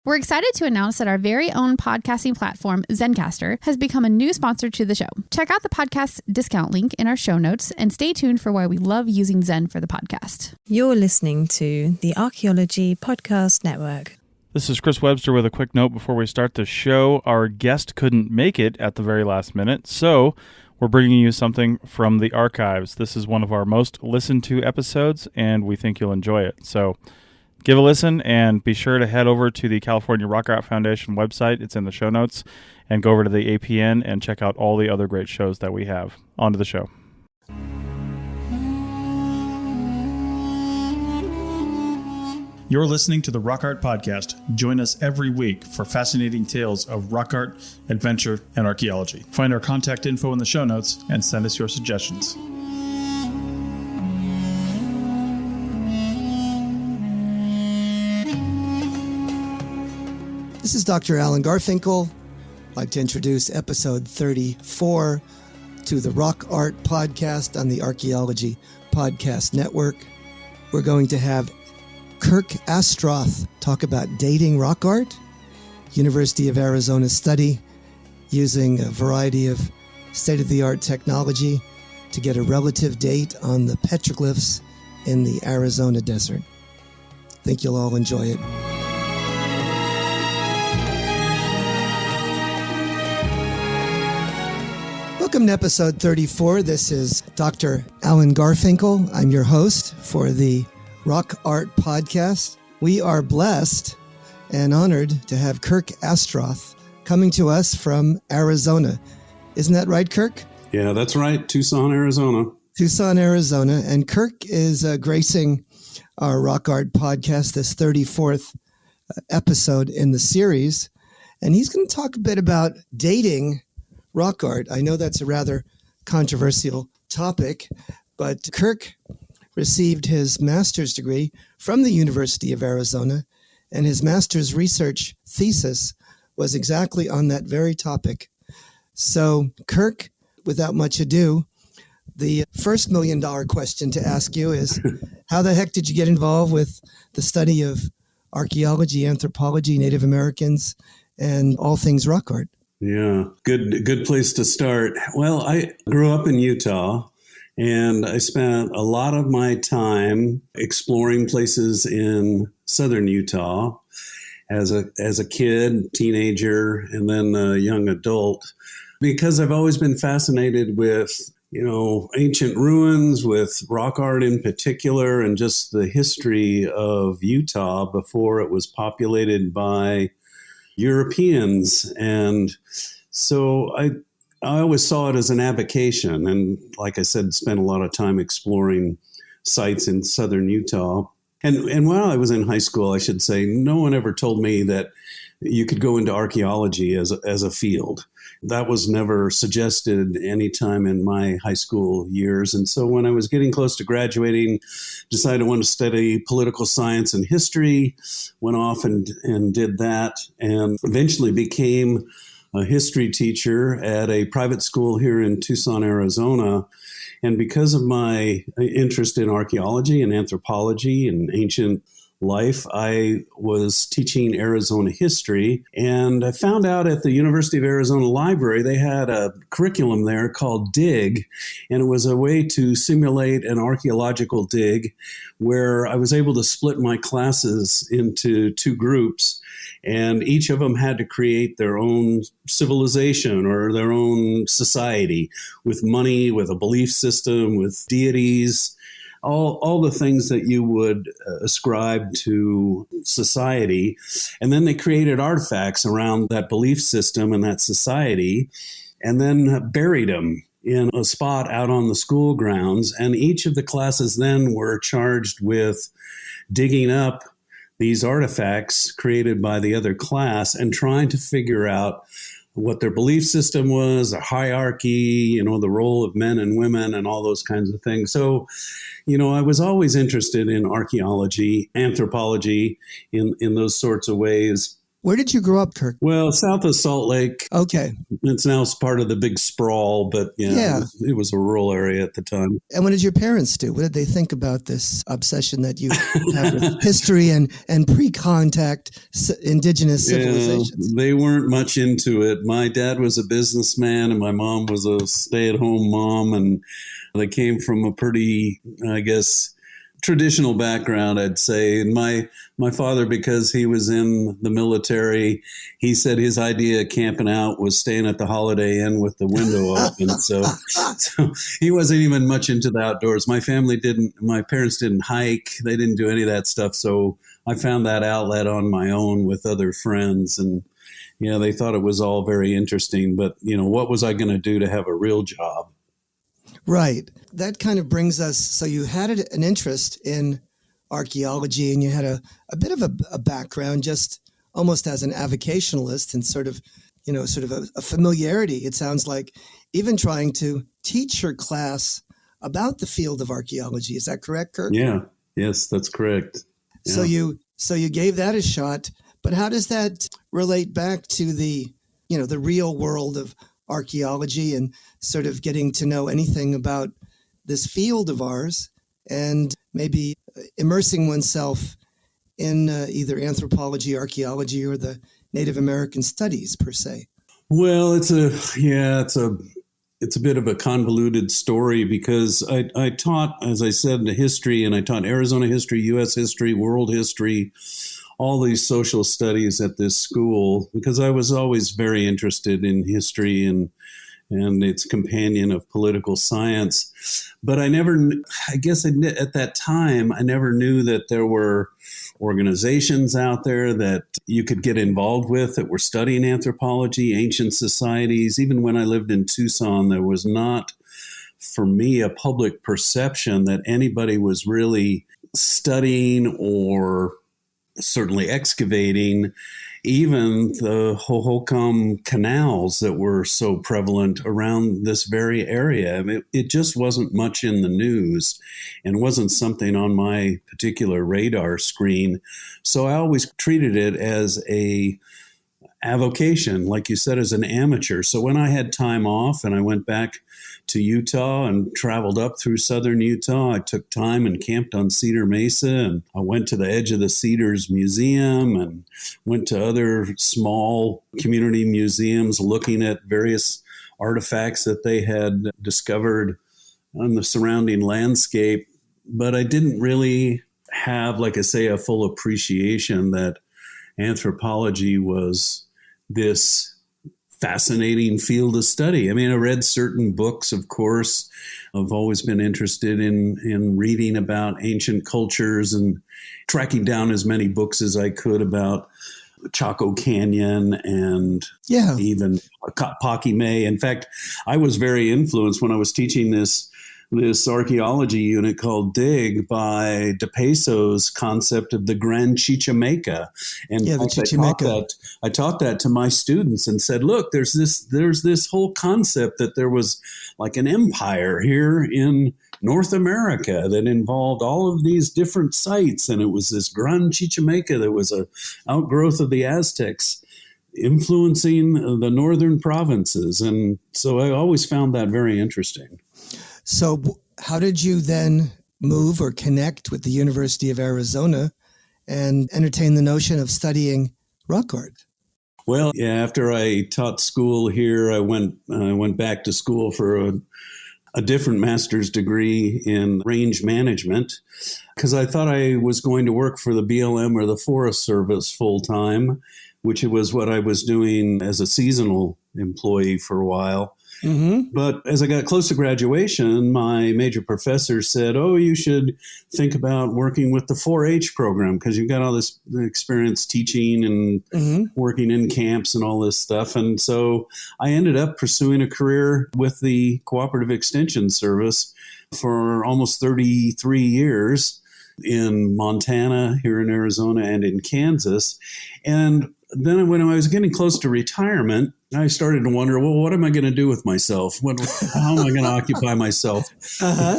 We're excited to announce that our very own podcasting platform, Zencastr, has become a new sponsor to the show. Check out the podcast's discount link in our show notes and stay tuned for why we love using Zen for the podcast. You're listening to the Archaeology Podcast Network. This is Chris Webster with a quick note before we start the show. Our guest couldn't make it at the very last minute, so we're bringing you something from the archives. This is one of our most listened to episodes, and we think you'll enjoy it. So give a listen, and be sure to head over to the California Rock Art Foundation website. It's in the show notes. And go over to the APN and check out all the other great shows that we have. On to the show. You're listening to the Rock Art Podcast. Join us every week for fascinating tales of rock art, adventure, and archaeology. Find our contact info in the show notes and send us your suggestions. This is Dr. Alan Garfinkel. I'd like to introduce episode 34 to the Rock Art Podcast on the Archaeology Podcast Network. We're going to have Kirk Astroth talk about dating rock art, University of Arizona study using a variety of state-of-the-art technology to get a relative date on the petroglyphs in the Arizona desert. I think you'll all enjoy it. Welcome to episode 34. This is Dr. Alan Garfinkel. I'm your host for the Rock Art Podcast. We are blessed and honored to have Kirk Astroth coming to us from Arizona. Isn't that right, Kirk? Yeah, that's right. Tucson, Arizona. Tucson, Arizona. And Kirk is gracing our Rock Art Podcast, this 34th episode in the series. And he's going to talk a bit about dating rock art. I know that's a rather controversial topic, but Kirk received his master's degree from the University of Arizona, and his master's research thesis was exactly on that very topic. So, Kirk, without much ado, the first $1 million question to ask you is, how the heck did you get involved with the study of archaeology, anthropology, Native Americans, and all things rock art? Yeah, good place to start. Well, I grew up in Utah, and I spent a lot of my time exploring places in southern Utah as a kid, teenager, and then a young adult, because I've always been fascinated with, ancient ruins, with rock art in particular, and just the history of Utah before it was populated by Europeans. And so I always saw it as an avocation. And like I said, spent a lot of time exploring sites in southern Utah. And while I was in high school, I should say, no one ever told me that you could go into archaeology as a field. That was never suggested any time in my high school years. And so when I was getting close to graduating, decided I wanted to study political science and history, went off and did that, and eventually became a history teacher at a private school here in Tucson, Arizona. And because of my interest in archaeology and anthropology and ancient life, I was teaching Arizona history, and I found out at the University of Arizona Library they had a curriculum there called DIG, and it was a way to simulate an archaeological dig where I was able to split my classes into two groups, and each of them had to create their own civilization or their own society with money, with a belief system, with deities, all the things that you would ascribe to society. And then they created artifacts around that belief system and that society, and then buried them in a spot out on the school grounds. And each of the classes then were charged with digging up these artifacts created by the other class and trying to figure out what their belief system was, a hierarchy, the role of men and women and all those kinds of things. So, I was always interested in archaeology, anthropology in those sorts of ways. Where did you grow up, Kirk? Well, south of Salt Lake. Okay. It's now part of the big sprawl, but yeah. It was a rural area at the time. And what did your parents do? What did they think about this obsession that you have with history and pre-contact indigenous civilizations? They weren't much into it. My dad was a businessman and my mom was a stay-at-home mom, and they came from a pretty, I guess, traditional background, I'd say. And my father, because he was in the military, he said his idea of camping out was staying at the Holiday Inn with the window open. So he wasn't even much into the outdoors. My parents didn't hike. They didn't do any of that stuff. So I found that outlet on my own with other friends. And, they thought it was all very interesting. But, what was I going to do to have a real job? Right. That kind of brings us, so you had an interest in archaeology, and you had a bit of a background just almost as an avocationalist and sort of a familiarity, it sounds like, even trying to teach your class about the field of archaeology. Is that correct, Kirk? Yeah. Yes, that's correct. Yeah. So you gave that a shot, but how does that relate back to the real world of archaeology and sort of getting to know anything about this field of ours and maybe immersing oneself in either anthropology, archaeology, or the Native American studies per se? Well, it's a bit of a convoluted story because I taught, as I said, history, and I taught Arizona history, U.S. history, world history, all these social studies at this school because I was always very interested in history and its companion of political science. But at that time, I never knew that there were organizations out there that you could get involved with that were studying anthropology, ancient societies. Even when I lived in Tucson, there was not, for me, a public perception that anybody was really studying or certainly excavating even the Hohokam canals that were so prevalent around this very area. I mean, it just wasn't much in the news and wasn't something on my particular radar screen. So I always treated it as a avocation, like you said, as an amateur. So when I had time off and I went back to Utah and traveled up through southern Utah, I took time and camped on Cedar Mesa, and I went to the edge of the Cedars Museum and went to other small community museums looking at various artifacts that they had discovered on the surrounding landscape. But I didn't really have, like I say, a full appreciation that anthropology was this fascinating field of study. I mean, I read certain books, of course. I've always been interested in reading about ancient cultures and tracking down as many books as I could about Chaco Canyon and even Pakime. In fact, I was very influenced when I was teaching this archaeology unit called DIG by De Peso's concept of the Grand Chichimeca. And I taught that to my students and said, look, there's this whole concept that there was like an empire here in North America that involved all of these different sites. And it was this Grand Chichimeca that was an outgrowth of the Aztecs influencing the northern provinces. And so I always found that very interesting. So how did you then move or connect with the University of Arizona and entertain the notion of studying rock art? Well, after I taught school here, I went back to school for a different master's degree in range management because I thought I was going to work for the BLM or the Forest Service full time, which was what I was doing as a seasonal employee for a while. Mm-hmm. But as I got close to graduation, my major professor said, oh, you should think about working with the 4-H program because you've got all this experience teaching and working in camps and all this stuff. And so I ended up pursuing a career with the Cooperative Extension Service for almost 33 years in Montana, here in Arizona, and in Kansas. And then when I was getting close to retirement, I started to wonder, well, what am I going to do with myself? How am I going to occupy myself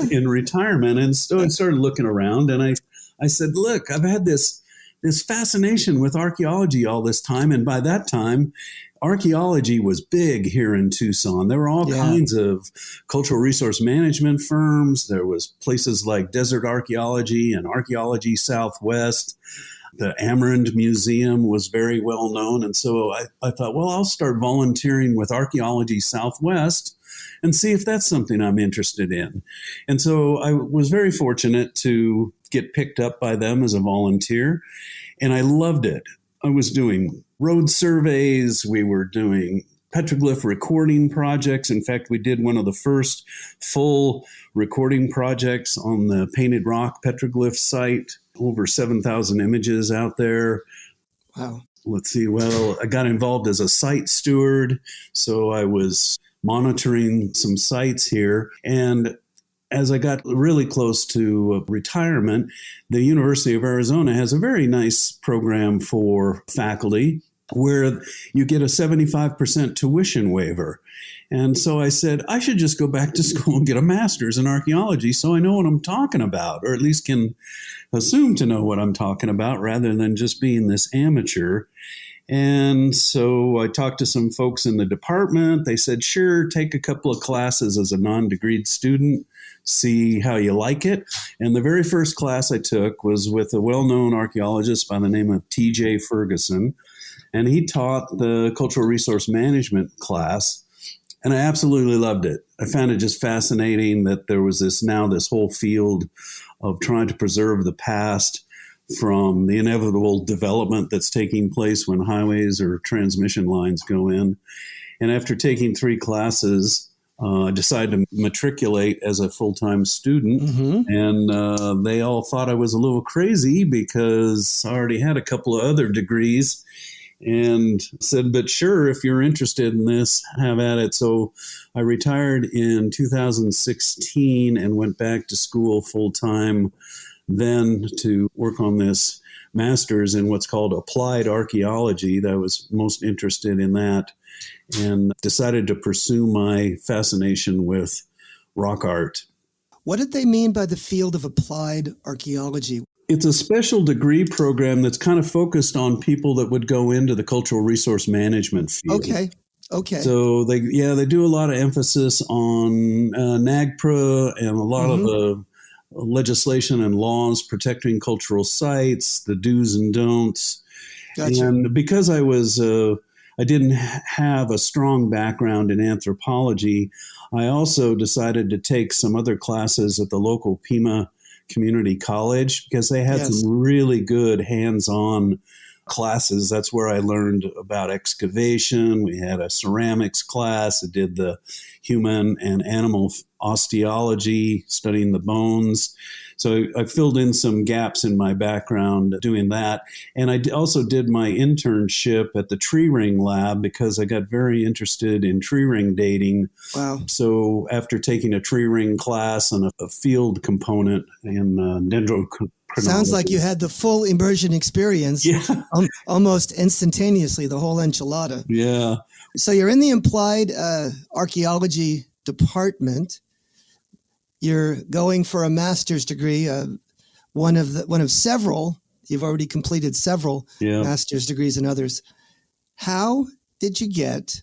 in retirement? And so I started looking around and I said, look, I've had this this fascination with archaeology all this time. And by that time, archaeology was big here in Tucson. There were all kinds of cultural resource management firms. There was places like Desert Archaeology and Archaeology Southwest. The Amarant Museum was very well known. And so I thought, well, I'll start volunteering with Archaeology Southwest and see if that's something I'm interested in. And so I was very fortunate to get picked up by them as a volunteer, and I loved it. I was doing road surveys. We were doing petroglyph recording projects. In fact, we did one of the first full recording projects on the Painted Rock petroglyph site, over 7,000 images out there. Wow. Let's see. Well, I got involved as a site steward, so I was monitoring some sites here. And as I got really close to retirement, the University of Arizona has a very nice program for faculty where you get a 75% tuition waiver. And so I said, I should just go back to school and get a master's in archaeology so I know what I'm talking about, or at least can assume to know what I'm talking about rather than just being this amateur. And so I talked to some folks in the department. They said, sure, take a couple of classes as a non-degreed student, see how you like it. And the very first class I took was with a well-known archaeologist by the name of T.J. Ferguson. And he taught the cultural resource management class. And I absolutely loved it. I found it just fascinating that there was this whole field of trying to preserve the past from the inevitable development that's taking place when highways or transmission lines go in. And after taking 3 classes, I decided to matriculate as a full-time student. Mm-hmm. And they all thought I was a little crazy because I already had a couple of other degrees, and said, but sure, if you're interested in this, have at it. So I retired in 2016 and went back to school full-time then to work on this master's in what's called applied archaeology. That I was most interested in that, and decided to pursue my fascination with rock art. What did they mean by the field of applied archaeology? It's a special degree program that's kind of focused on people that would go into the cultural resource management field. Okay. So they do a lot of emphasis on NAGPRA and a lot of the legislation and laws protecting cultural sites, the do's and don'ts. Gotcha. And because I didn't have a strong background in anthropology, I also decided to take some other classes at the local Pima Community College because they had some really good hands-on classes. That's where I learned about excavation. We had a ceramics class. I did the human and animal osteology, studying the bones. So I filled in some gaps in my background doing that. And I also did my internship at the tree ring lab because I got very interested in tree ring dating. Wow. So after taking a tree ring class and a field component in dendrochronology. Sounds like you had the full immersion experience almost instantaneously, the whole enchilada. Yeah. So you're in the applied archaeology department. You're going for a master's degree, one of several. You've already completed several master's degrees and others. How did you get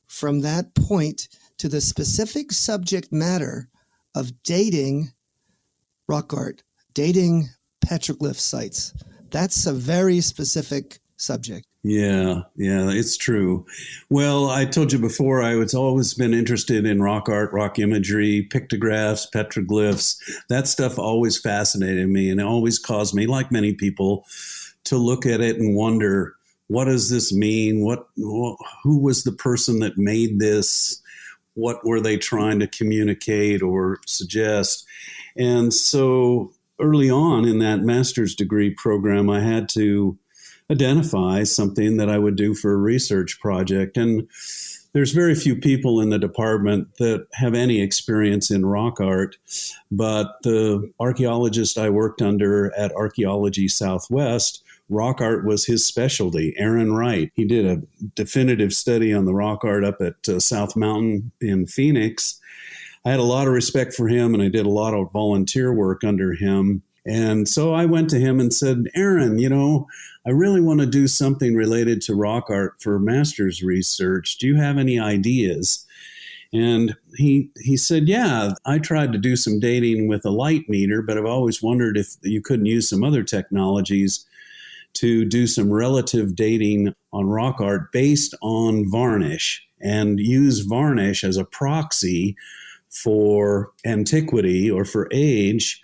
from that point to the specific subject matter of dating rock art, dating petroglyph sites? That's a very specific subject. Yeah, it's true. Well, I told you before, I've always been interested in rock art, rock imagery, pictographs, petroglyphs. That stuff always fascinated me, and it always caused me, like many people, to look at it and wonder, what does this mean? Who was the person that made this? What were they trying to communicate or suggest? And so early on in that master's degree program, I had to identify something that I would do for a research project. And there's very few people in the department that have any experience in rock art, but the archaeologist I worked under at Archaeology Southwest, rock art was his specialty, Aaron Wright. He did a definitive study on the rock art up at South Mountain in Phoenix. I had a lot of respect for him, and I did a lot of volunteer work under him. And so I went to him and said, Aaron, I really want to do something related to rock art for master's research. Do you have any ideas? And he said, yeah, I tried to do some dating with a light meter, but I've always wondered if you couldn't use some other technologies to do some relative dating on rock art based on varnish, and use varnish as a proxy for antiquity or for age,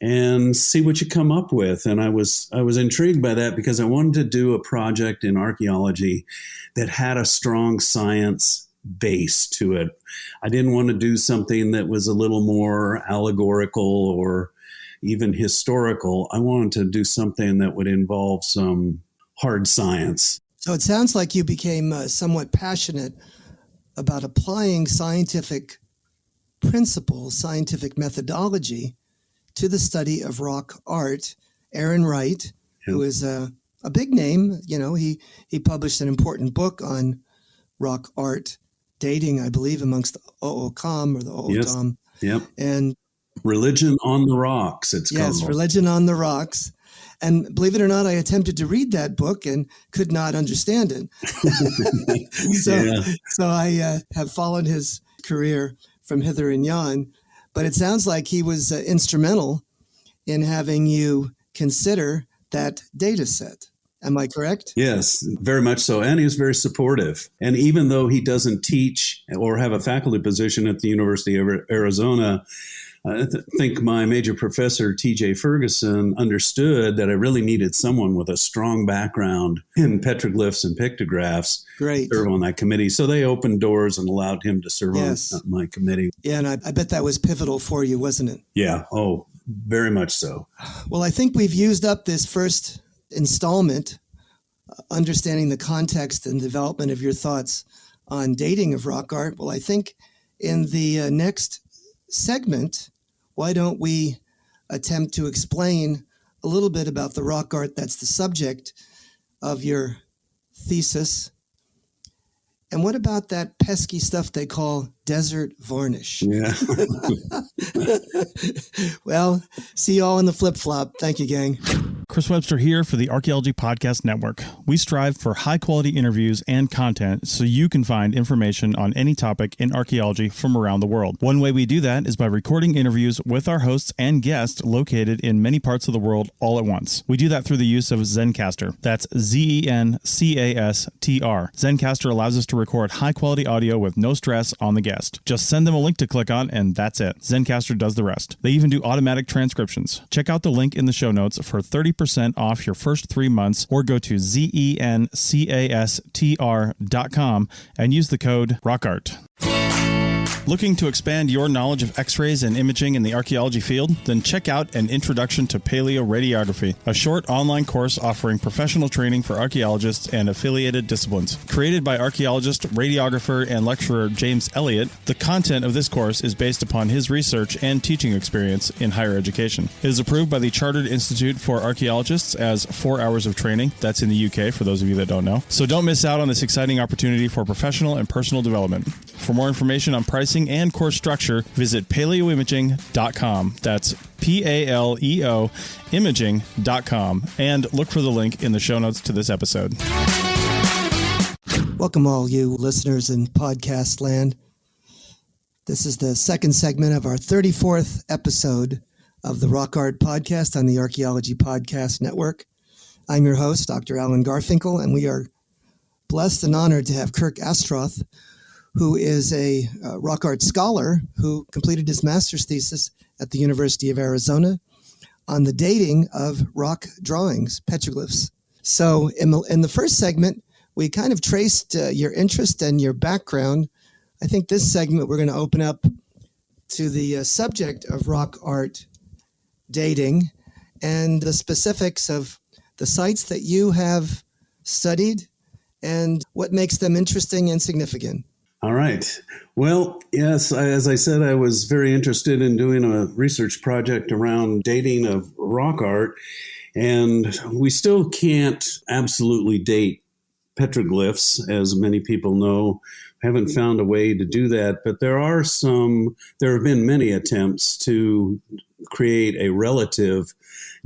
and see what you come up with. And I was intrigued by that because I wanted to do a project in archaeology that had a strong science base to it. I didn't want to do something that was a little more allegorical or even historical. I wanted to do something that would involve some hard science. So it sounds like you became somewhat passionate about applying scientific principles, scientific methodology to the study of rock art. Aaron Wright, who is a big name, he published an important book on rock art dating, I believe, amongst the O'Com or the O'Tom. Yep. And Religion on the Rocks, it's called. Yes, Religion on the Rocks. And believe it or not, I attempted to read that book and could not understand it. So I have followed his career from hither and yon. But it sounds like he was instrumental in having you consider that data set. Am I correct? Yes, very much so. And he was very supportive. And even though he doesn't teach or have a faculty position at the University of Arizona, I think my major professor, T.J. Ferguson, understood that I really needed someone with a strong background in petroglyphs and pictographs to serve on that committee. So they opened doors and allowed him to serve on my committee. Yeah, and I bet that was pivotal for you, wasn't it? Yeah. Oh, very much so. Well, I think we've used up this first installment, understanding the context and development of your thoughts on dating of rock art. Well, I think in the next segment, why don't we attempt to explain a little bit about the rock art that's the subject of your thesis? And what about that pesky stuff they call desert varnish? Yeah. Well, see you all in the flip-flop. Thank you, gang. Chris Webster here for the Archaeology Podcast Network. We strive for high-quality interviews and content so you can find information on any topic in archaeology from around the world. One way we do that is by recording interviews with our hosts and guests located in many parts of the world all at once. We do that through the use of Zencastr. That's Zencastr. Zencastr allows us to record high-quality audio with no stress on the guest. Just send them a link to click on, and that's it. Zencastr does the rest. They even do automatic transcriptions. Check out the link in the show notes for 30% off your first 3 months, or go to zencastr.com and use the code ROCKART. Looking to expand your knowledge of X-rays and imaging in the archaeology field? Then check out An Introduction to Paleoradiography, a short online course offering professional training for archaeologists and affiliated disciplines. Created by archaeologist, radiographer, and lecturer James Elliott, the content of this course is based upon his research and teaching experience in higher education. It is approved by the Chartered Institute for Archaeologists as 4 hours of training. That's in the UK, for those of you that don't know. So don't miss out on this exciting opportunity for professional and personal development. For more information on pricing and course structure, visit paleoimaging.com. That's PALEO imaging.com, and look for the link in the show notes to this episode. Welcome all you listeners in podcast land. This is the second segment of our 34th episode of the Rock Art Podcast on the Archaeology Podcast Network. I'm your host, Dr. Alan Garfinkel, and we are blessed and honored to have Kirk Astroth, who is a rock art scholar who completed his master's thesis at the University of Arizona on the dating of rock drawings, petroglyphs. So in the first segment, we kind of traced your interest and your background. I think this segment we're going to open up to the subject of rock art dating and the specifics of the sites that you have studied and what makes them interesting and significant. All right. Well, yes, as I said, I was very interested in doing a research project around dating of rock art, and we still can't absolutely date petroglyphs, as many people know. Haven't found a way to do that, but there have been many attempts to create a relative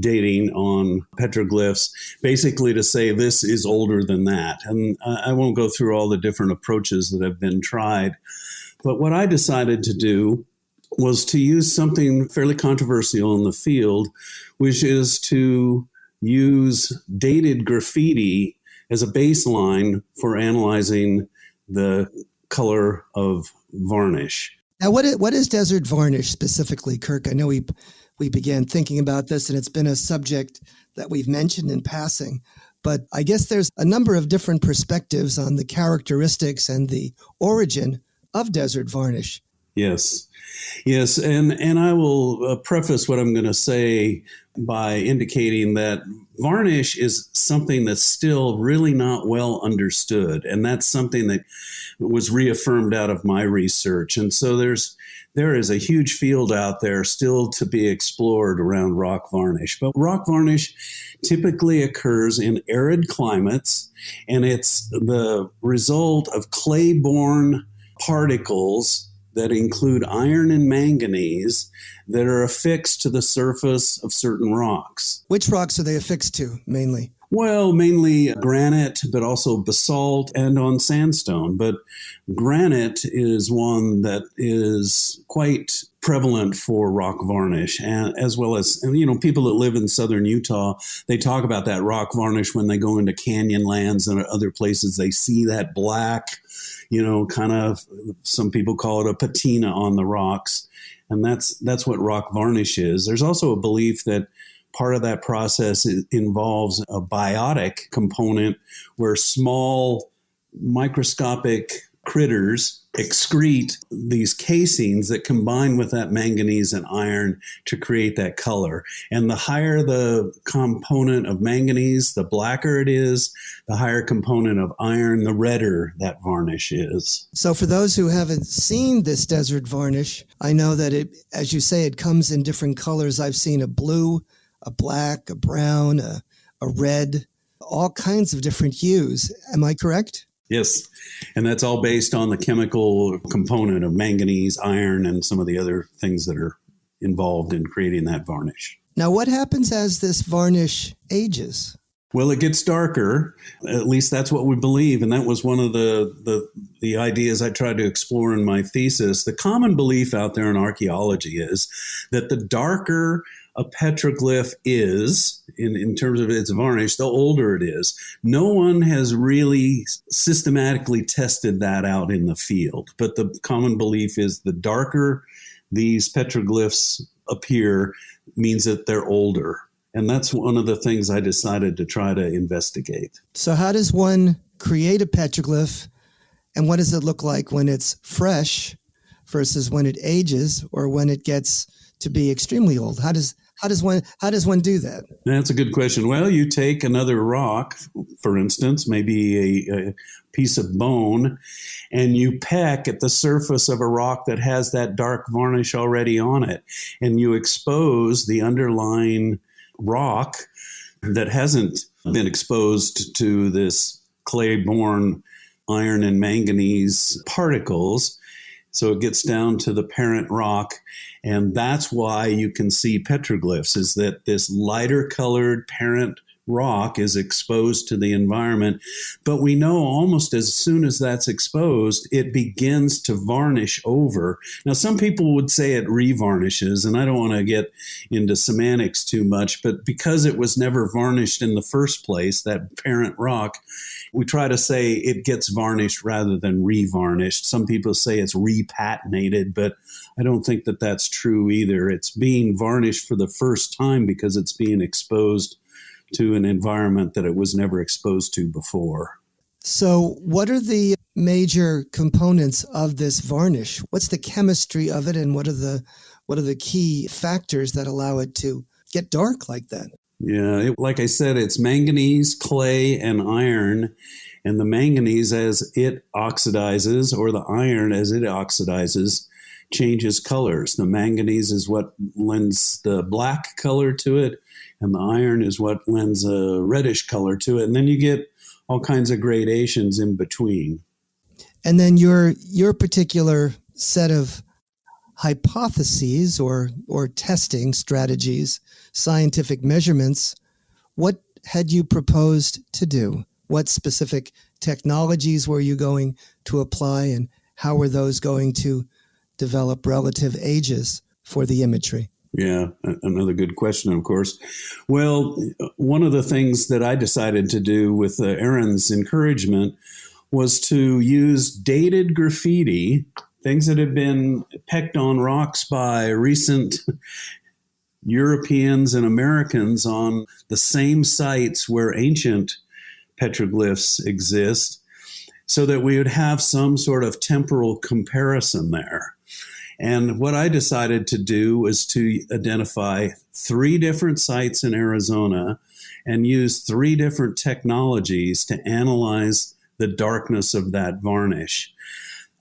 dating on petroglyphs, basically to say this is older than that. And I won't go through all the different approaches that have been tried. But what I decided to do was to use something fairly controversial in the field, which is to use dated graffiti as a baseline for analyzing the color of varnish. Now, what is desert varnish specifically, Kirk? I know we began thinking about this, and it's been a subject that we've mentioned in passing. But I guess there's a number of different perspectives on the characteristics and the origin of desert varnish. Yes. And I will preface what I'm going to say by indicating that varnish is something that's still really not well understood. And that's something that was reaffirmed out of my research. And so there is a huge field out there still to be explored around rock varnish. But rock varnish typically occurs in arid climates, and it's the result of clay-borne particles that include iron and manganese that are affixed to the surface of certain rocks. Which rocks are they affixed to, mainly? Well, mainly granite, but also basalt and on sandstone. But granite is one that is quite prevalent for rock varnish, and as well as, people that live in southern Utah, they talk about that rock varnish when they go into canyon lands and other places. They see that black, kind of, some people call it a patina on the rocks. And that's what rock varnish is. There's also a belief that part of that process involves a biotic component where small microscopic critters excrete these casings that combine with that manganese and iron to create that color. And the higher the component of manganese, the blacker it is. The higher component of iron, the redder that varnish is. So for those who haven't seen this desert varnish, I know that it, as you say, it comes in different colors. I've seen a blue, a black, a brown, a red, all kinds of different hues. Am I correct? Yes, and that's all based on the chemical component of manganese, iron, and some of the other things that are involved in creating that varnish. Now, what happens as this varnish ages? Well, it gets darker. At least that's what we believe, and that was one of the ideas I tried to explore in my thesis. The common belief out there in archaeology is that the darker a petroglyph is, in terms of its varnish, the older it is. No one has really systematically tested that out in the field, but the common belief is the darker these petroglyphs appear means that they're older. And that's one of the things I decided to try to investigate. So how does one create a petroglyph, and what does it look like when it's fresh versus when it ages or when it gets to be extremely old? How does one do that? That's a good question. Well, you take another rock, for instance, maybe a piece of bone, and you peck at the surface of a rock that has that dark varnish already on it, and you expose the underlying rock that hasn't been exposed to this clay-borne iron and manganese particles. So it gets down to the parent rock, and that's why you can see petroglyphs, is that this lighter colored parent rock is exposed to the environment. But we know almost as soon as that's exposed, it begins to varnish over. Now, some people would say it revarnishes, and I don't want to get into semantics too much, but because it was never varnished in the first place, that parent rock, we try to say it gets varnished rather than revarnished. Some people say it's repatinated, but I don't think that that's true either. It's being varnished for the first time because it's being exposed to an environment that it was never exposed to before. So what are the major components of this varnish? What's the chemistry of it, and what are the key factors that allow it to get dark like that? Yeah, like I said, it's manganese, clay, and iron. And the manganese, as it oxidizes, or the iron as it oxidizes, changes colors. The manganese is what lends the black color to it, and the iron is what lends a reddish color to it. And then you get all kinds of gradations in between. And then your particular set of hypotheses or testing strategies, scientific measurements, what had you proposed to do? What specific technologies were you going to apply, and how were those going to develop relative ages for the imagery? Yeah, another good question, of course. Well, one of the things that I decided to do with Aaron's encouragement was to use dated graffiti, things that have been pecked on rocks by recent Europeans and Americans on the same sites where ancient petroglyphs exist, so that we would have some sort of temporal comparison there. And what I decided to do was to identify 3 different sites in Arizona and use 3 different technologies to analyze the darkness of that varnish.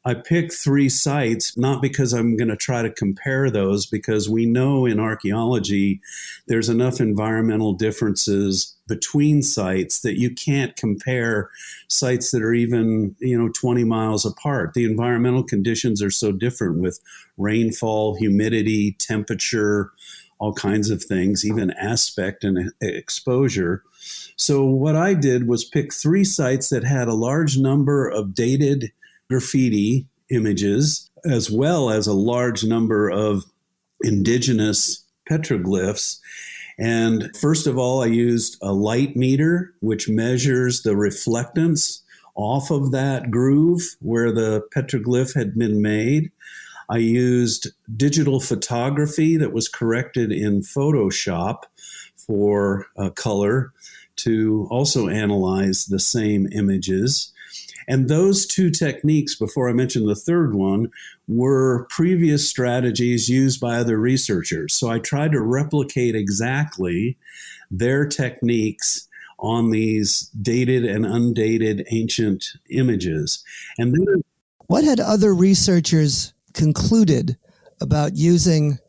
I picked 3 sites, not because I'm going to try to compare those, because we know in archaeology there's enough environmental differences between sites that you can't compare sites that are even, 20 miles apart. The environmental conditions are so different with rainfall, humidity, temperature, all kinds of things, even aspect and exposure. So what I did was pick 3 sites that had a large number of dated graffiti images, as well as a large number of indigenous petroglyphs. And first of all, I used a light meter, which measures the reflectance off of that groove where the petroglyph had been made. I used digital photography that was corrected in Photoshop for color to also analyze the same images. And those 2 techniques, before I mention the third one, were previous strategies used by other researchers. So I tried to replicate exactly their techniques on these dated and undated ancient images. And then, what had other researchers concluded about using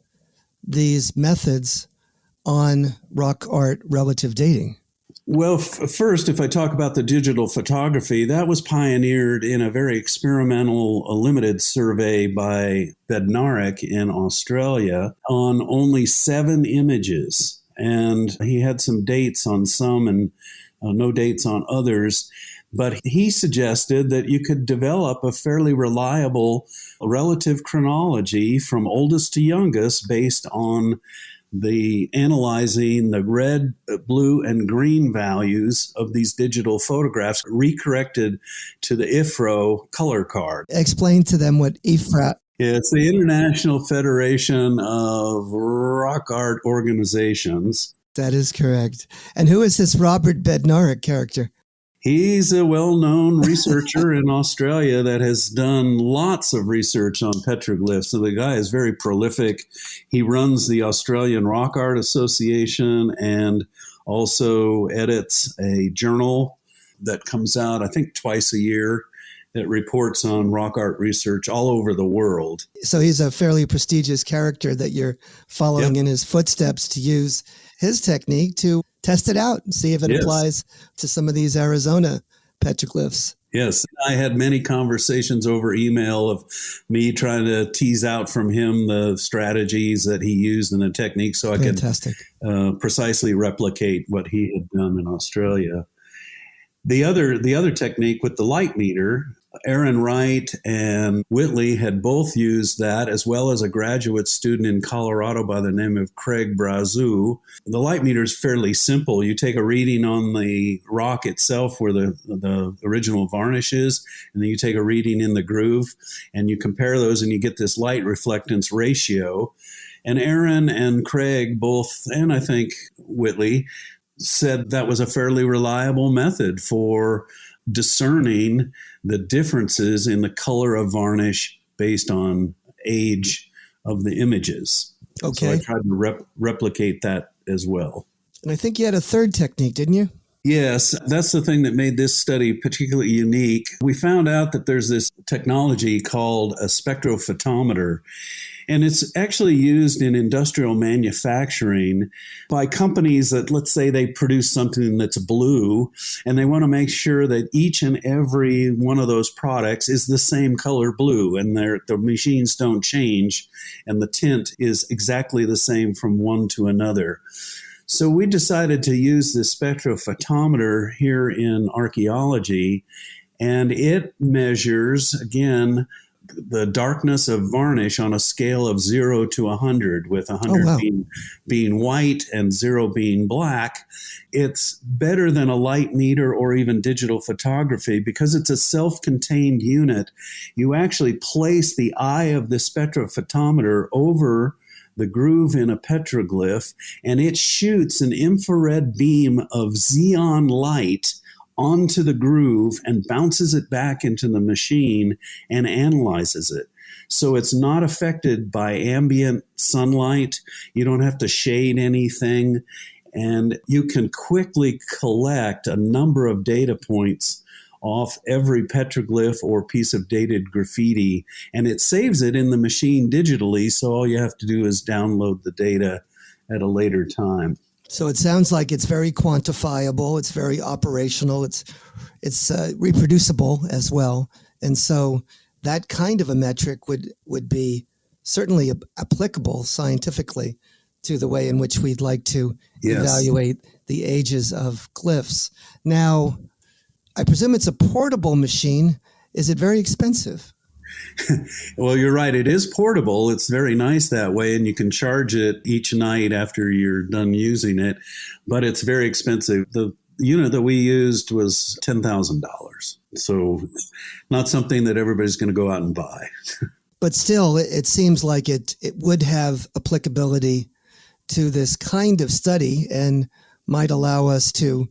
these methods on rock art relative dating? Well, first, if I talk about the digital photography, that was pioneered in a very experimental, limited survey by Bednarik in Australia on only 7 images. And he had some dates on some and no dates on others. But he suggested that you could develop a fairly reliable relative chronology from oldest to youngest based on the analyzing the red, blue, and green values of these digital photographs recorrected to the IFRO color card. Explain to them what IFRA. It's the International Federation of Rock Art Organizations. That is correct. And who is this Robert Bednarik character? He's a well-known researcher in Australia that has done lots of research on petroglyphs. So the guy is very prolific. He runs the Australian Rock Art Association and also edits a journal that comes out, I think, twice a year that reports on rock art research all over the world. So he's a fairly prestigious character that you're following in his footsteps to use his technique to test it out and see if it applies to some of these Arizona petroglyphs. Yes, I had many conversations over email of me trying to tease out from him the strategies that he used and the techniques so I could precisely replicate what he had done in Australia. The other technique with the light meter, Aaron Wright and Whitley had both used that, as well as a graduate student in Colorado by the name of Craig Brazou. The light meter is fairly simple. You take a reading on the rock itself where the original varnish is, and then you take a reading in the groove, and you compare those, and you get this light reflectance ratio. And Aaron and Craig both, and I think Whitley, said that was a fairly reliable method for discerning the differences in the color of varnish based on age of the images. Okay. So I tried to replicate that as well. And I think you had a third technique, didn't you? Yes, that's the thing that made this study particularly unique. We found out that there's this technology called a spectrophotometer, and it's actually used in industrial manufacturing by companies that, let's say, they produce something that's blue, and they want to make sure that each and every one of those products is the same color blue, and the machines don't change, and the tint is exactly the same from one to another. So we decided to use this spectrophotometer here in archaeology, and it measures, again, the darkness of varnish on a scale of 0 to 100, with 100 being white and 0 being black. It's better than a light meter or even digital photography because it's a self-contained unit. You actually place the eye of the spectrophotometer over the groove in a petroglyph, and it shoots an infrared beam of xenon light onto the groove and bounces it back into the machine and analyzes it. So it's not affected by ambient sunlight. You don't have to shade anything, and you can quickly collect a number of data points off every petroglyph or piece of dated graffiti, and it saves it in the machine digitally, so all you have to do is download the data at a later time. So it sounds like it's very quantifiable, it's very operational, it's reproducible as well. And so that kind of a metric would be certainly applicable scientifically to the way in which we'd like to evaluate the ages of glyphs. Now, I presume it's a portable machine. Is it very expensive? Well, you're right. It is portable. It's very nice that way, and you can charge it each night after you're done using it, but it's very expensive. The unit that we used was $10,000. So not something that everybody's going to go out and buy. But still, it seems like it would have applicability to this kind of study and might allow us to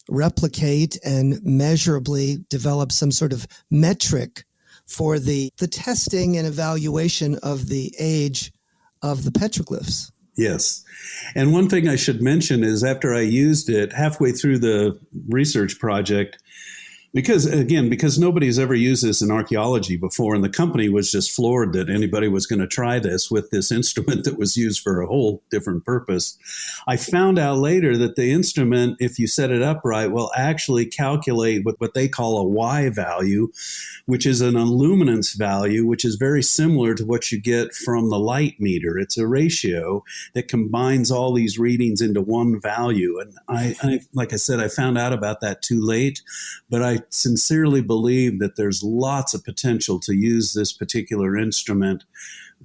replicate and measurably develop some sort of metric for the testing and evaluation of the age of the petroglyphs. Yes. And one thing I should mention is after I used it halfway through the research project, because nobody's ever used this in archaeology before, and the company was just floored that anybody was going to try this with this instrument that was used for a whole different purpose. I found out later that the instrument, if you set it up right, will actually calculate what they call a Y value, which is an illuminance value, which is very similar to what you get from the light meter. It's a ratio that combines all these readings into one value. And I like I said, I found out about that too late, but I sincerely believe that there's lots of potential to use this particular instrument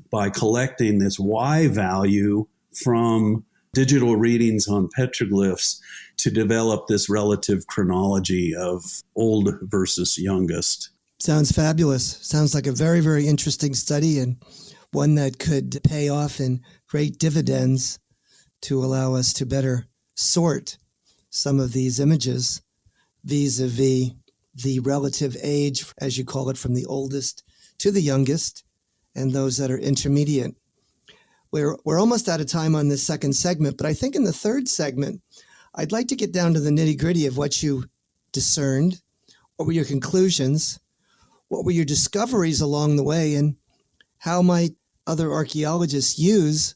by collecting this Y value from digital readings on petroglyphs to develop this relative chronology of old versus youngest. Sounds fabulous. Sounds like a very, very interesting study, and one that could pay off in great dividends to allow us to better sort some of these images vis-a-vis the relative age, as you call it, from the oldest to the youngest, and those that are intermediate. We're almost out of time on this second segment, but I think in the third segment, I'd like to get down to the nitty-gritty of what you discerned. What were your conclusions? What were your discoveries along the way? And how might other archaeologists use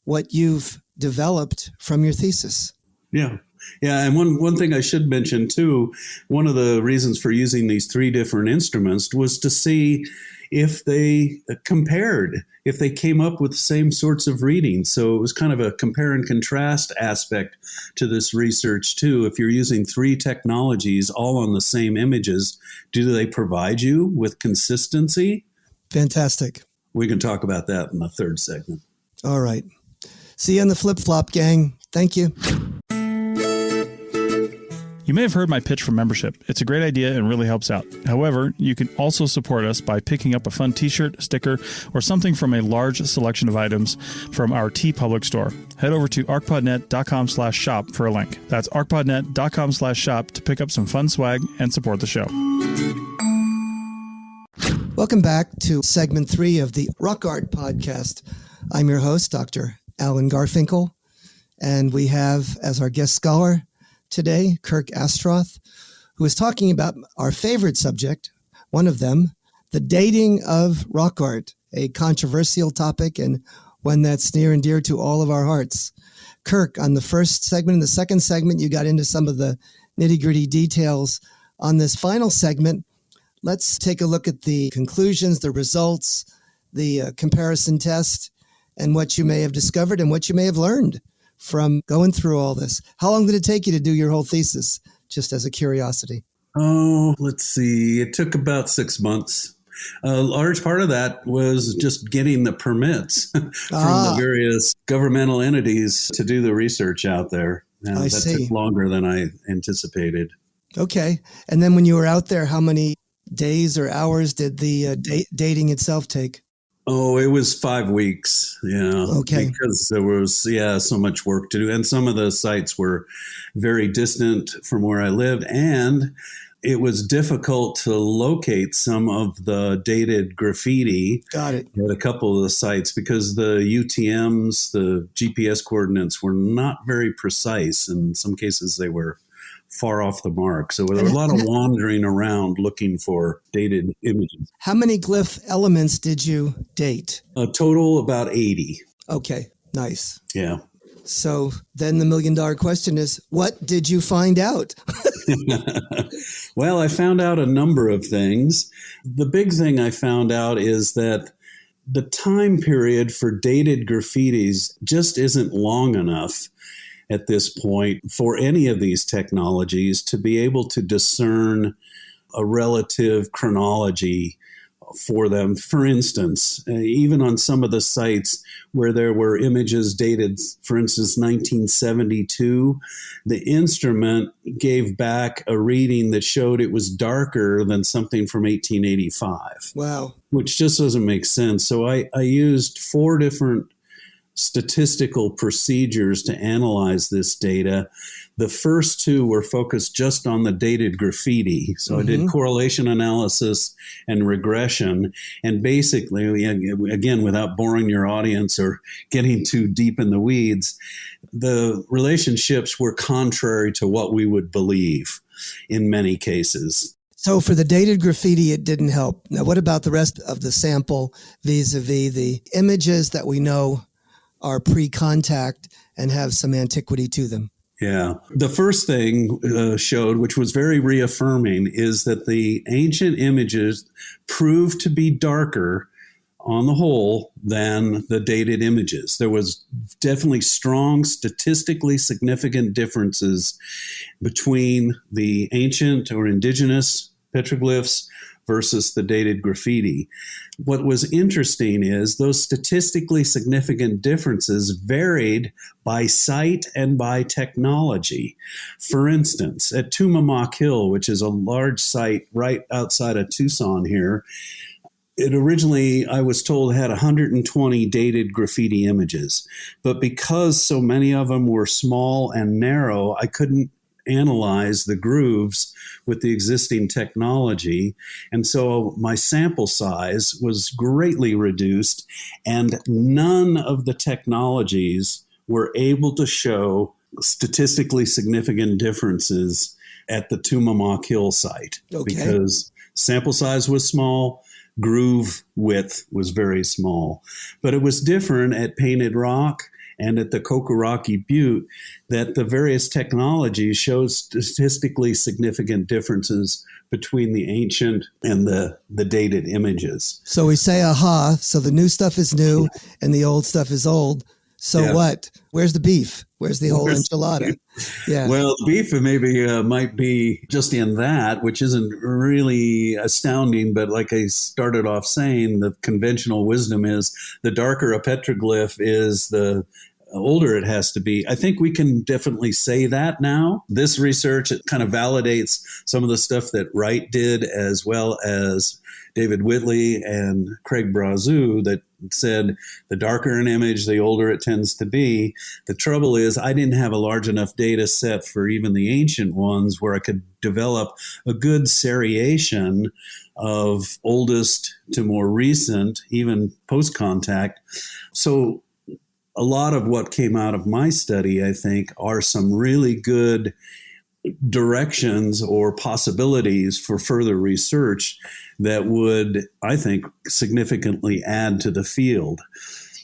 what you've developed from your thesis? Yeah. Yeah, and one thing I should mention, too, one of the reasons for using these three different instruments was to see if they compared, if they came up with the same sorts of readings. So it was kind of a compare and contrast aspect to this research, too. If you're using three technologies all on the same images, do they provide you with consistency? Fantastic. We can talk about that in the third segment. All right. See you on the flip-flop, gang. Thank you. You may have heard my pitch for membership. It's a great idea and really helps out. However, you can also support us by picking up a fun t-shirt, sticker, or something from a large selection of items from our TeePublic store. Head over to ArchPodNet.com/shop for a link. That's ArchPodNet.com/shop to pick up some fun swag and support the show. Welcome back to segment 3 of the Rock Art Podcast. I'm your host, Dr. Alan Garfinkel, and we have as our guest scholar today, Kirk Astroth, who is talking about our favorite subject, one of them, the dating of rock art, a controversial topic and one that's near and dear to all of our hearts. Kirk, on the first segment and the second segment, you got into some of the nitty-gritty details. On this final segment, let's take a look at the conclusions, the results, the comparison test, and what you may have discovered and what you may have learned from going through all this. How long did it take you to do your whole thesis, just as a curiosity? Oh, let's see. It took about 6 months. A large part of that was just getting the permits from the various governmental entities to do the research out there. I see. Took longer than I anticipated. Okay. And then when you were out there, how many days or hours did the dating itself take? Oh, it was 5 weeks, Okay. Because there was, so much work to do. And some of the sites were very distant from where I lived. And it was difficult to locate some of the dated graffiti. Got it. At a couple of the sites because the UTMs, the GPS coordinates were not very precise. In some cases, they were far off the mark. So there was a lot of wandering around looking for dated images. How many glyph elements did you date? A total about 80. Okay, nice. Yeah. So then the $1 million question is, what did you find out? Well, I found out a number of things. The big thing I found out is that the time period for dated graffitis just isn't long enough at this point for any of these technologies to be able to discern a relative chronology for them. For instance, even on some of the sites where there were images dated, for instance, 1972, the instrument gave back a reading that showed it was darker than something from 1885. Wow. Which just doesn't make sense. So I used 4 different statistical procedures to analyze this data. The first 2 were focused just on the dated graffiti. So I did correlation analysis and regression. And basically, again, without boring your audience or getting too deep in the weeds, the relationships were contrary to what we would believe in many cases. So for the dated graffiti, it didn't help. Now, what about the rest of the sample vis-a-vis the images that we know are pre-contact and have some antiquity to them? Yeah. The first thing showed, which was very reaffirming, is that the ancient images proved to be darker on the whole than the dated images. There was definitely strong, statistically significant differences between the ancient or indigenous petroglyphs versus the dated graffiti. What was interesting is those statistically significant differences varied by site and by technology. For instance, at Tumamoc Hill, which is a large site right outside of Tucson here, it originally, I was told, had 120 dated graffiti images. But because so many of them were small and narrow, I couldn't analyze the grooves with the existing technology. And so my sample size was greatly reduced, and none of the technologies were able to show statistically significant differences at the Tumamoc Hill site. Because sample size was small, groove width was very small. But it was different at Painted Rock and at the Kokoraki Butte, that the various technologies showed statistically significant differences between the ancient and the dated images. So we say, aha, so the new stuff is new and the old stuff is old. So what? Where's the beef? Where's the whole enchilada? Yeah. Well, beef maybe might be just in that, which isn't really astounding. But like I started off saying, the conventional wisdom is the darker a petroglyph is, the older it has to be. I think we can definitely say that now. This research, it kind of validates some of the stuff that Wright did, as well as David Whitley and Craig Brazeau, that said the darker an image, the older it tends to be. The trouble is I didn't have a large enough data set for even the ancient ones where I could develop a good seriation of oldest to more recent, even post-contact. So a lot of what came out of my study, I think, are some really good directions or possibilities for further research that would, I think, significantly add to the field.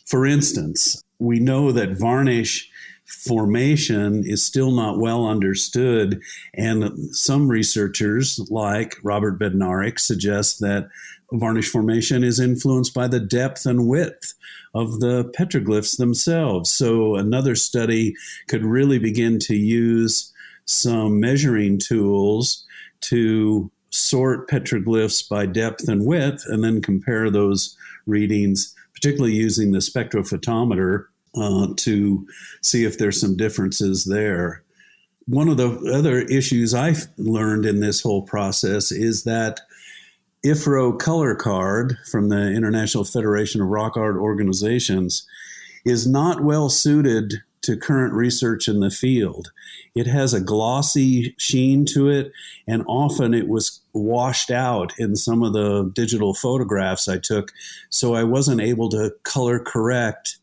For instance, we know that varnish formation is still not well understood, and some researchers like Robert Bednarik suggest that varnish formation is influenced by the depth and width of the petroglyphs themselves. So another study could really begin to use some measuring tools to sort petroglyphs by depth and width and then compare those readings, particularly using the spectrophotometer, to see if there's some differences there. One of the other issues I've learned in this whole process is that IFRO color card from the International Federation of Rock Art Organizations is not well suited to current research in the field. It has a glossy sheen to it, and often it was washed out in some of the digital photographs I took, so I wasn't able to color correct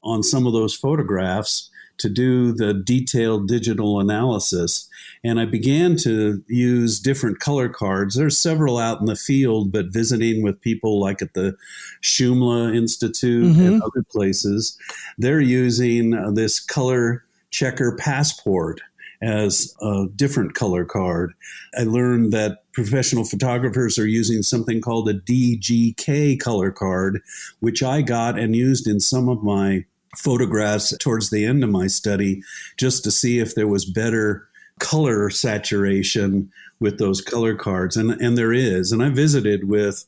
on some of those photographs to do the detailed digital analysis. And I began to use different color cards. There's several out in the field, but visiting with people like at the Shumla Institute and other places, they're using this color checker passport as a different color card. I learned that professional photographers are using something called a DGK color card, which I got and used in some of my photographs towards the end of my study, just to see if there was better color saturation with those color cards. And there is. And I visited with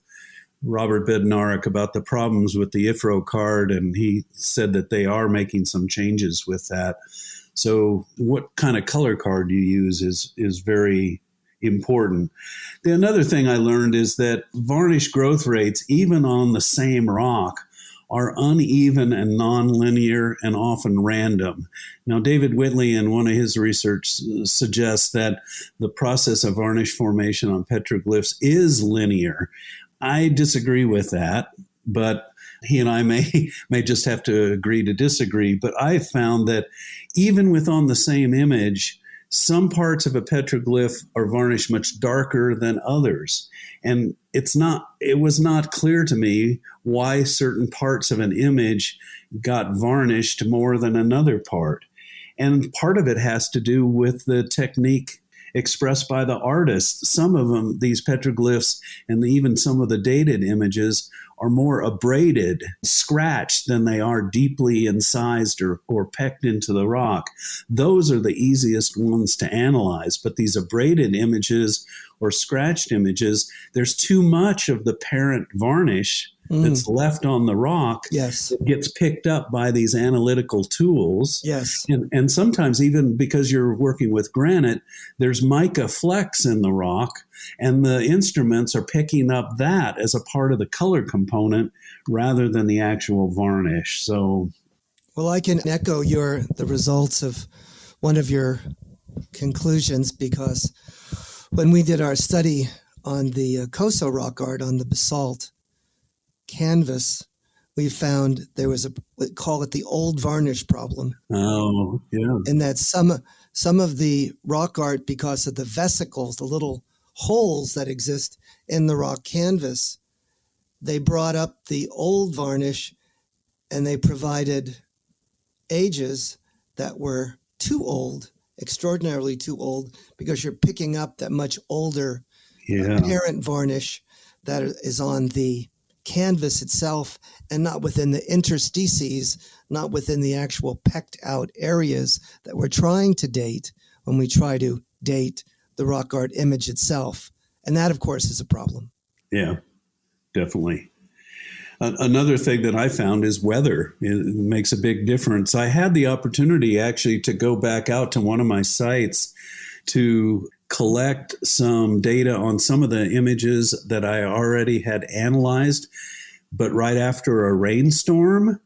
Robert Bednarik about the problems with the IFRO card, and he said that they are making some changes with that. So what kind of color card you use is very important. Another thing I learned is that varnish growth rates, even on the same rock, are uneven and nonlinear and often random. Now, David Whitley in one of his research suggests that the process of varnish formation on petroglyphs is linear. I disagree with that, but he and I may just have to agree to disagree. But I found that even with on the same image, some parts of a petroglyph are varnished much darker than others. And it was not clear to me why certain parts of an image got varnished more than another part. And part of it has to do with the technique expressed by the artist. Some of them, these petroglyphs, and even some of the dated images, are more abraded, scratched, than they are deeply incised or pecked into the rock. Those are the easiest ones to analyze. But these abraded images or scratched images, there's too much of the parent varnish that's left on the rock. Yes. It gets picked up by these analytical tools. Yes. And sometimes even because you're working with granite, there's mica flecks in the rock, and the instruments are picking up that as a part of the color component rather than the actual varnish. So, well, I can echo the results of one of your conclusions, because when we did our study on the Coso rock art on the basalt canvas, we found there was we call it the old varnish problem. Oh, yeah. And that some of the rock art, because of the vesicles, the little holes that exist in the rock canvas, they brought up the old varnish and they provided ages that were too old, extraordinarily too old, because you're picking up that much older parent varnish that is on the canvas itself and not within the interstices, not within the actual pecked out areas that we're trying to date when we try to date the rock art image itself. And that, of course, is a problem. Yeah, definitely. Another thing that I found is weather. It makes a big difference. I had the opportunity actually to go back out to one of my sites to collect some data on some of the images that I already had analyzed, but right after a rainstorm.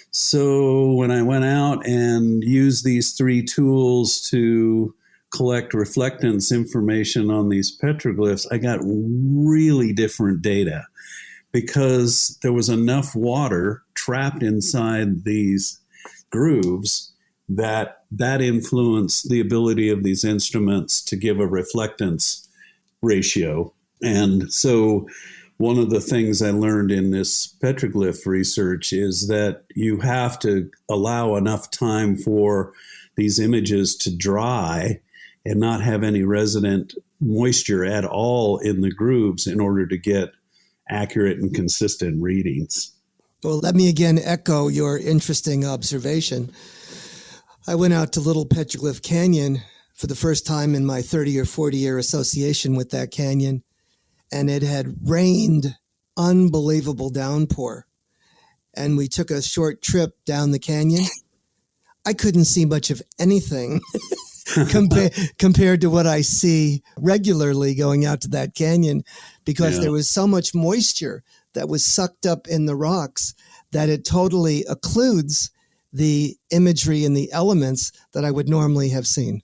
So when I went out and used these three tools to collect reflectance information on these petroglyphs, I got really different data, because there was enough water trapped inside these grooves that that influenced the ability of these instruments to give a reflectance ratio. And so one of the things I learned in this petroglyph research is that you have to allow enough time for these images to dry and not have any resident moisture at all in the grooves in order to get accurate and consistent readings. Well, let me again echo your interesting observation. I went out to Little Petroglyph Canyon for the first time in my 30 or 40 year association with that canyon, and it had rained unbelievable downpour. And we took a short trip down the canyon. I couldn't see much of anything compared to what I see regularly going out to that canyon, because there was so much moisture that was sucked up in the rocks that it totally occludes the imagery and the elements that I would normally have seen.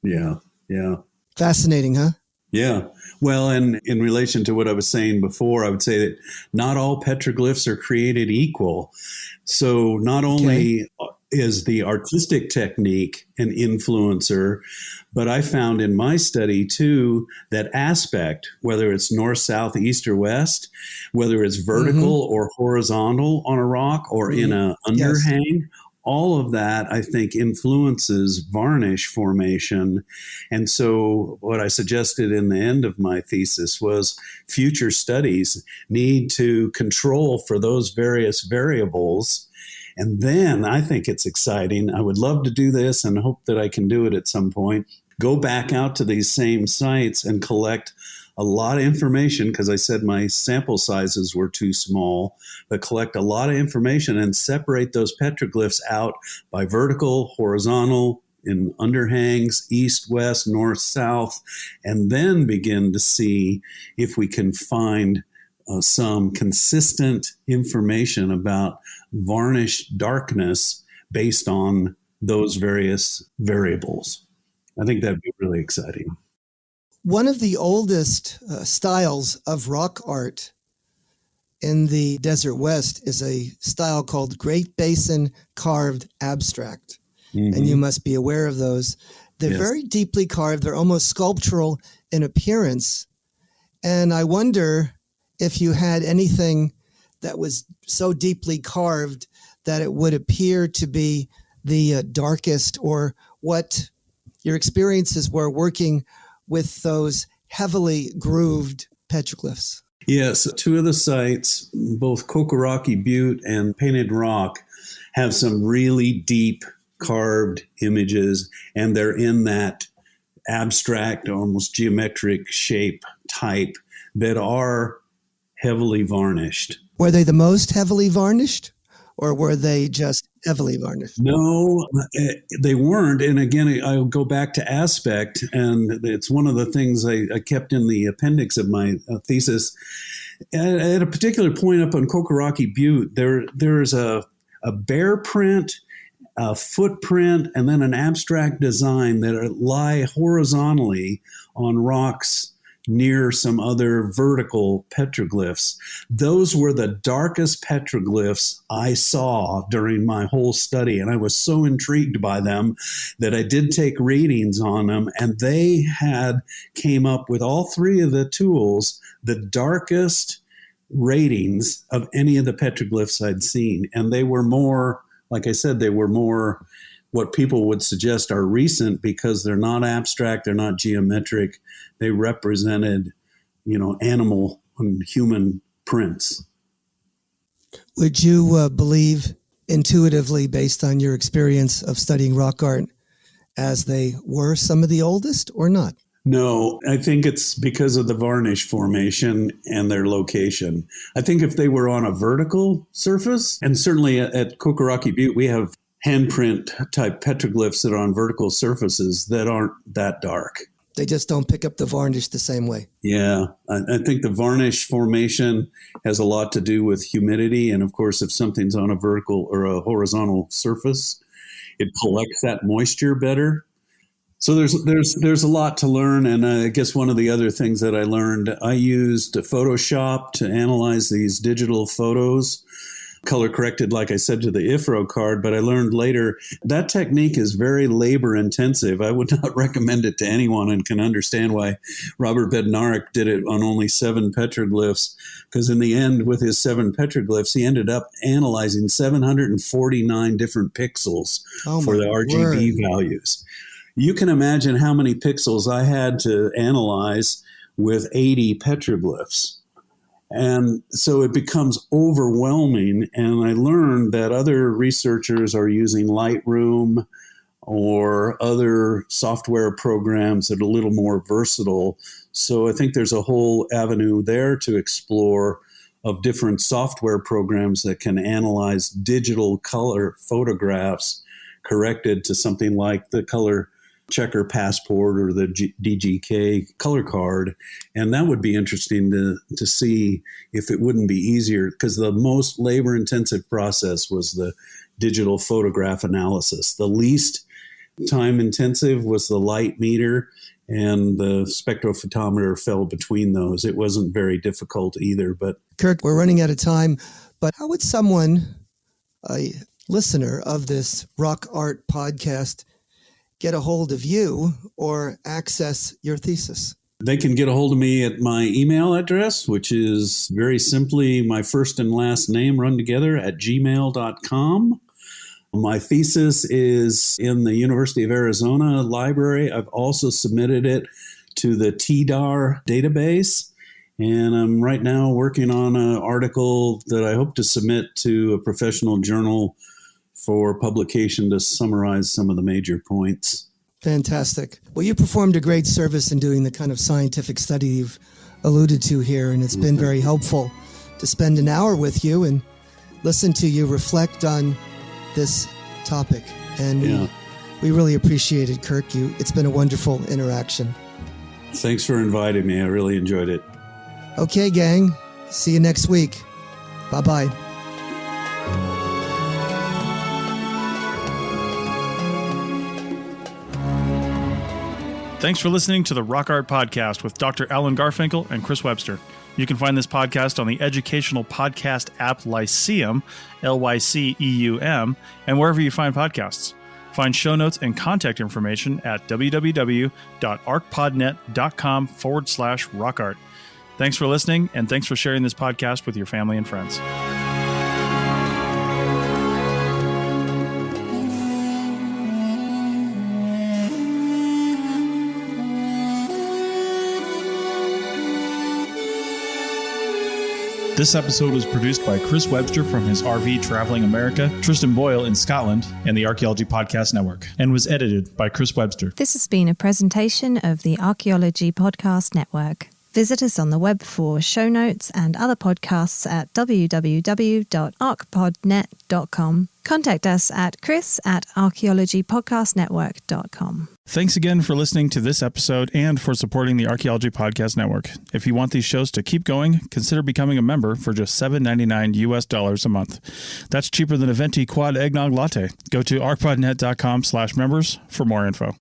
Yeah. Fascinating, huh? Yeah. Well, and in relation to what I was saying before, I would say that not all petroglyphs are created equal. So not only is the artistic technique an influencer, but I found in my study too that aspect, whether it's north, south, east, or west, whether it's vertical or horizontal on a rock or in an underhang, all of that, I think, influences varnish formation. And so what I suggested in the end of my thesis was future studies need to control for those various variables. And then I think it's exciting. I would love to do this and hope that I can do it at some point. Go back out to these same sites and collect a lot of information, because I said my sample sizes were too small, but collect a lot of information and separate those petroglyphs out by vertical, horizontal, in underhangs, east, west, north, south, and then begin to see if we can find some consistent information about varnish darkness based on those various variables. I think that'd be really exciting. One of the oldest styles of rock art in the Desert West is a style called Great Basin Carved Abstract. And you must be aware of those. They're very deeply carved. They're almost sculptural in appearance. And I wonder if you had anything that was so deeply carved that it would appear to be the darkest, or what your experiences were working with those heavily grooved petroglyphs. Yes, two of the sites, both Kokorocky Butte and Painted Rock, have some really deep carved images, and they're in that abstract, almost geometric shape type that are heavily varnished. Were they the most heavily varnished, or were they just heavily varnished? No, they weren't. And again, I'll go back to aspect, and it's one of the things I kept in the appendix of my thesis. At a particular point up on Kokorocky Butte, there's a bear print, a footprint, and then an abstract design that lie horizontally on rocks near some other vertical petroglyphs. Those were the darkest petroglyphs I saw during my whole study, and I was so intrigued by them that I did take readings on them, and they came up with all three of the tools, the darkest ratings of any of the petroglyphs I'd seen. And they were more, like I said, they were more what people would suggest are recent, because they're not abstract, they're not geometric. They represented, animal and human prints. Would you believe intuitively, based on your experience of studying rock art, as they were some of the oldest, or not? No, I think it's because of the varnish formation and their location. I think if they were on a vertical surface, and certainly at Kokorocky Butte, we have handprint type petroglyphs that are on vertical surfaces that aren't that dark. They just don't pick up the varnish the same way. Yeah, I think the varnish formation has a lot to do with humidity. And of course, if something's on a vertical or a horizontal surface, it collects that moisture better. So there's a lot to learn. And I guess one of the other things that I learned, I used Photoshop to analyze these digital photos color corrected, like I said, to the IFRO card, but I learned later that technique is very labor intensive. I would not recommend it to anyone, and can understand why Robert Bednarik did it on only 7 petroglyphs, because in the end, with his 7 petroglyphs, he ended up analyzing 749 different pixels for the RGB values. You can imagine how many pixels I had to analyze with 80 petroglyphs. And so it becomes overwhelming. And I learned that other researchers are using Lightroom or other software programs that are a little more versatile. So I think there's a whole avenue there to explore of different software programs that can analyze digital color photographs corrected to something like the Color Checker Passport or the DGK color card. And that would be interesting to see if it wouldn't be easier, because the most labor intensive process was the digital photograph analysis. The least time intensive was the light meter, and the spectrophotometer fell between those. It wasn't very difficult either. But Kirk, we're running out of time, but how would someone, a listener of this Rock Art podcast, get a hold of you or access your thesis? They can get a hold of me at my email address, which is very simply my first and last name run together at gmail.com. My thesis is in the University of Arizona library. I've also submitted it to the TDAR database. And I'm right now working on an article that I hope to submit to a professional journal for publication to summarize some of the major points. Fantastic. Well, you performed a great service in doing the kind of scientific study you've alluded to here, and it's been very helpful to spend an hour with you and listen to you reflect on this topic. And we really appreciate it, Kirk. It's been a wonderful interaction. Thanks for inviting me. I really enjoyed it. Okay, gang. See you next week. Bye-bye. Thanks for listening to the Rock Art Podcast with Dr. Alan Garfinkel and Chris Webster. You can find this podcast on the educational podcast app Lyceum, Lyceum, and wherever you find podcasts. Find show notes and contact information at www.archpodnet.com/rockart. Thanks for listening, and thanks for sharing this podcast with your family and friends. This episode was produced by Chris Webster from his RV Traveling America, Tristan Boyle in Scotland, and the Archaeology Podcast Network, and was edited by Chris Webster. This has been a presentation of the Archaeology Podcast Network. Visit us on the web for show notes and other podcasts at www.archpodnet.com. Contact us at chris@archaeologypodcastnetwork.com. Thanks again for listening to this episode and for supporting the Archaeology Podcast Network. If you want these shows to keep going, consider becoming a member for just $7.99 US a month. That's cheaper than a venti quad eggnog latte. Go to archpodnet.com/members for more info.